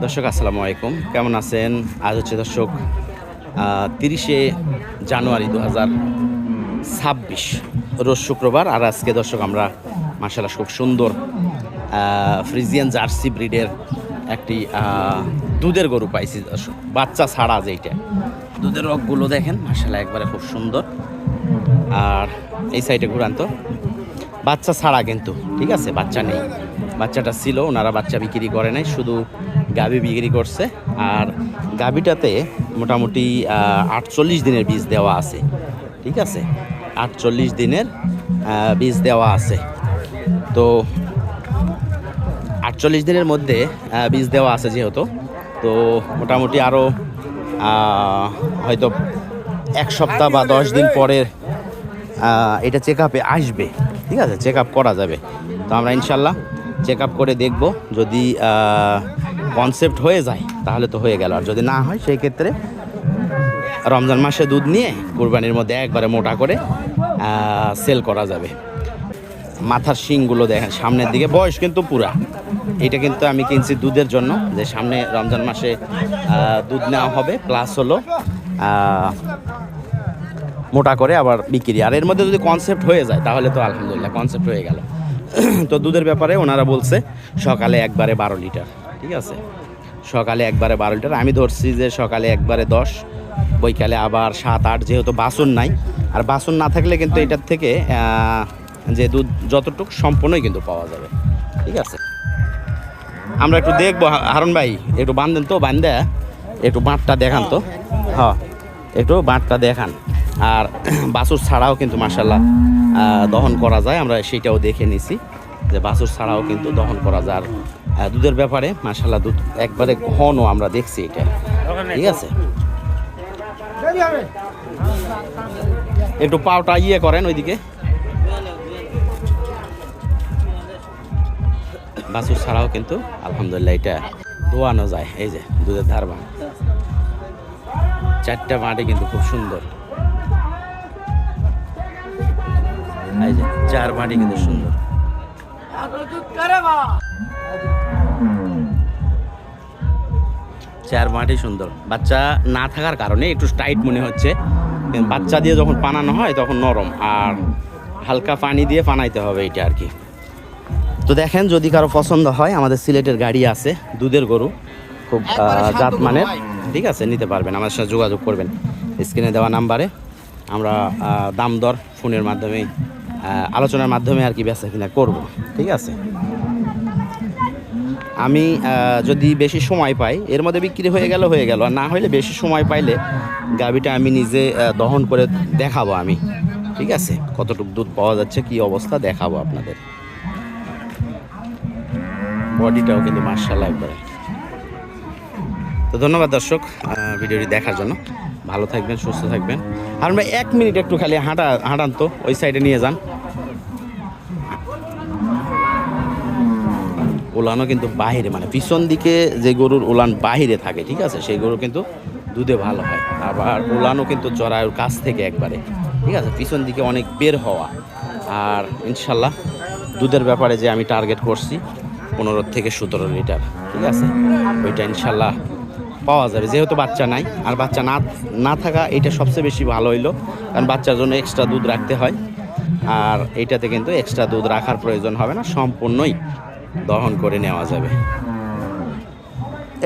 দর্শক আসসালামু আলাইকুম, কেমন আছেন? আজ হচ্ছে দর্শক 30শে জানুয়ারি 2026 রোজ শুক্রবার। আর আজকে দর্শক আমরা মাশাআল্লাহ খুব সুন্দর ফ্রিজিয়ান জার্সি ব্রিডের একটি দুধের গরু পাইছি দর্শক, বাচ্চা ছাড়া যেইটা। দুধের রগগুলো দেখেন মাশাআল্লাহ একবারে খুব সুন্দর। আর এই সাইডে ঘুরান তো, বাচ্চা ছাড়া কিন্তু, ঠিক আছে, বাচ্চা নেই। বাচ্চাটা ছিল, ওনারা বাচ্চা বিক্রি করে নাই, শুধু গাভী বিক্রি করছে। আর গাভীটাতে মোটামুটি 48 দিনের বীজ দেওয়া আছে, ঠিক আছে, 48 দিনের বীজ দেওয়া আছে। তো 48 দিনের মধ্যে বীজ দেওয়া আছে যেহেতু, তো মোটামুটি আরও হয়তো 1 সপ্তাহ বা 10 দিন পরে এটা চেক আপে আসবে, ঠিক আছে, চেক আপ করা যাবে। তো আমরা ইনশাল্লাহ চেক আপ করে দেখব, যদি কনসেপ্ট হয়ে যায় তাহলে তো হয়ে গেল, আর যদি না হয় সেই ক্ষেত্রে রমজান মাসে দুধ নিয়ে কুরবানির মধ্যে একবারে মোটা করে সেল করা যাবে। মাথার শিংগুলো দেখেন সামনের দিকে, বয়স কিন্তু পুরা। এটা কিন্তু আমি কিনছি দুধের জন্য, যে সামনে রমজান মাসে দুধ নেওয়া হবে, প্লাস হলো মোটা করে আবার বিক্রি। আর এর মধ্যে যদি কনসেপ্ট হয়ে যায় তাহলে তো আলহামদুলিল্লাহ, কনসেপ্ট হয়ে গেল। তো দুধের ব্যাপারে ওনারা বলছে সকালে একবারে 12 লিটার, ঠিক আছে, সকালে একবারে 12 লিটার। আমি ধরছি যে সকালে একবারে 10, বৈকালে আবার 7-8, যেহেতু বাসন নাই। আর বাসন না থাকলে কিন্তু এটার থেকে যে দুধ যতটুকু সম্পূর্ণই কিন্তু পাওয়া যাবে, ঠিক আছে। আমরা একটু দেখবো, হারুন ভাই একটু বাঁধেন তো, বাঁধে একটু বাঁটটা দেখান তো, হ্যাঁ একটু বাঁটটা দেখান। আর বাছুর ছাড়াও কিন্তু মাশাআল্লাহ দহন করা যায়, আমরা সেইটাও দেখে নিছি যে বাছুর ছাড়াও কিন্তু দহন করা যায়। আর দুধের ব্যাপারে মাশাআল্লাহ দুধ একবারে ঘনও আমরা দেখছি এটা, ঠিক আছে। একটু পাওটা করেন ওইদিকে, বাছুর ছাড়াও কিন্তু আলহামদুলিল্লাহ এটা দোয়ানো যায়। এই যে দুধের ধার বান, 4টা মাটি কিন্তু খুব সুন্দর। এই যে 4 মাটি কিন্তু সুন্দর। চার মাটি সুন্দর। বাচ্চা না থাকার কারণে একটু টাইট মনে হচ্ছে, বাচ্চা দিয়ে যখন পানানো হয় তখন নরম, আর হালকা পানি দিয়ে পানাইতে হবে এটা আর কি। তো দেখেন, যদি কারো পছন্দ হয়, আমাদের সিলেটের গাড়ি আছে দুধের গরু, খুব জাত মানের, ঠিক আছে, নিতে পারবেন, আমাদের সাথে যোগাযোগ করবেন স্ক্রিনে দেওয়া নাম্বারে। আমরা দাম দর ফোনের মাধ্যমে, আলোচনার মাধ্যমে আর কি বেচা কিনা করব, ঠিক আছে। আমি যদি বেশি সময় পাই, এর মধ্যে বিক্রি হয়ে গেল, আর না হলে বেশি সময় পাইলে গাভীটা আমি নিজে দহন করে দেখাবো আমি, ঠিক আছে, কতটুকু দুধ পাওয়া যাচ্ছে, কি অবস্থা দেখাবো আপনাদের। বডিটাও কিন্তু মাশাআল্লাহ একবারে। তো ধন্যবাদ দর্শক ভিডিওটি দেখার জন্য, ভালো থাকবেন, সুস্থ থাকবেন। আর আমরা 1 মিনিট একটু খালি হাঁটান তো, ওই সাইডে নিয়ে যান। উলানও কিন্তু বাহিরে, মানে পিছন দিকে যে গরুর উলান বাহিরে থাকে, ঠিক আছে, সেই গরু কিন্তু দুধে ভালো হয়। আবার উলানও কিন্তু জরায়ুর কাছ থেকে একবারে, ঠিক আছে, পিছন দিকে অনেক বের হওয়া। আর ইনশাল্লাহ দুধের ব্যাপারে যে আমি টার্গেট করছি 15 থেকে 17 লিটার, ঠিক আছে, ওইটা ইনশাল্লাহ পাওয়া যাবে, যেহেতু বাচ্চা নাই। আর বাচ্চা না থাকা এটা সবচেয়ে বেশি ভালো হইলো, কারণ বাচ্চার জন্য এক্সট্রা দুধ রাখতে হয়। আর এইটাতে কিন্তু এক্সট্রা দুধ রাখার প্রয়োজন হবে না, সম্পূর্ণই দহন করে নেওয়া যাবে।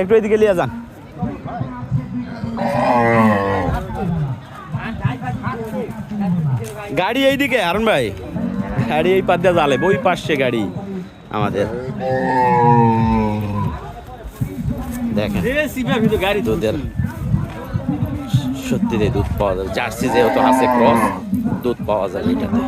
একটু এদিকে নিয়ে যান। গাড়ি এইদিকে, হারুন ভাই গাড়ি এই পাশ দিয়ে জ্বালে, ওই পাশে গাড়ি আমাদের। দেখেন দুধের সত্যি দুধ পাওয়া যাবে, জার্সি যেহেতু আছে ক্রস, দুধ পাওয়া যাবে এটাতে।